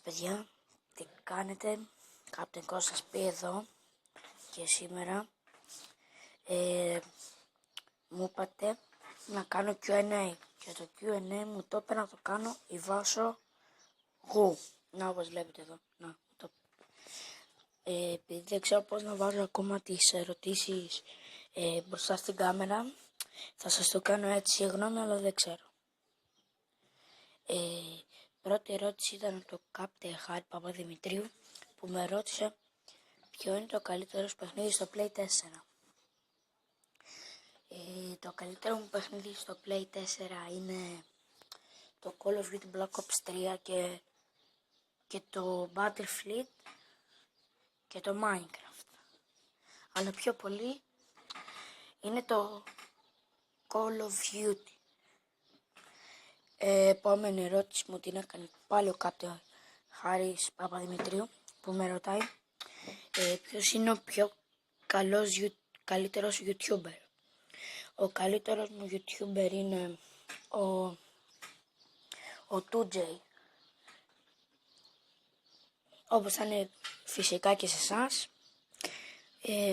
παιδιά, τι κάνετε? Captain Κώστας πει εδώ και σήμερα μου είπατε να κάνω Q&A και το Q&A μου το είπε να το κάνω η Βάσο Γου. Να, όπως βλέπετε εδώ, να το επειδή δεν ξέρω πώς να βάζω ακόμα τις ερωτήσεις μπροστά στην κάμερα, θα σας το κάνω έτσι, συγγνώμη, αλλά δεν ξέρω. Πρώτη ερώτηση ήταν από το Captain Χάρη Παπαδημητρίου που με ρώτησε ποιο είναι το καλύτερο παιχνίδι στο Play 4. Το καλύτερο μου παιχνίδι στο Play 4 είναι το Call of Duty Black Ops 3 και το Battlefield και το Minecraft. Αλλά πιο πολύ είναι το Call of Duty. Επόμενη ερώτηση μου την έκανε πάλι ο Captain Χάρης Παπαδημητρίου που με ρωτάει ποιος είναι ο πιο καλύτερος YouTuber. Ο καλύτερος μου YouTuber είναι ο 2J. Όπως θα είναι φυσικά και σε εσάς.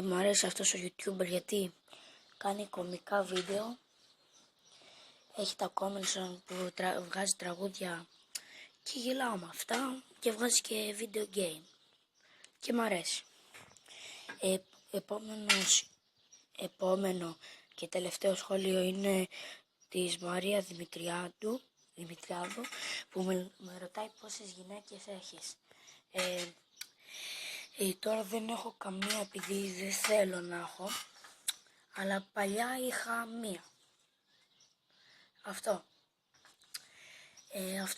Μου αρέσει αυτός ο YouTuber γιατί κάνει κωμικά βίντεο. Έχει τα comments που βγάζει τραγούδια και γελάω με αυτά και βγάζει και video game. Και μου αρέσει. Επόμενο και τελευταίο σχόλιο είναι της Μαρία Δημητριάδου που με ρωτάει πόσες γυναίκες έχεις. Τώρα δεν έχω καμία επειδή δεν θέλω να έχω, αλλά παλιά είχα μία. Αυτό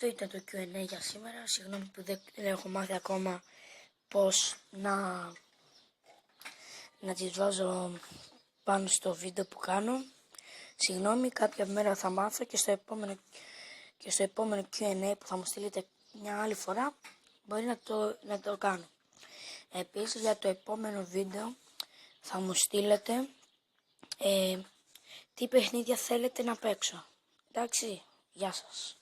ήταν το Q&A για σήμερα. Συγγνώμη που δεν έχω μάθει ακόμα πώς να τις βάζω πάνω στο βίντεο που κάνω. Συγγνώμη, κάποια μέρα θα μάθω και στο επόμενο Q&A που θα μου στείλετε μια άλλη φορά μπορεί να το κάνω. Επίσης για το επόμενο βίντεο θα μου στείλετε τι παιχνίδια θέλετε να παίξω. Εντάξει, γεια σας.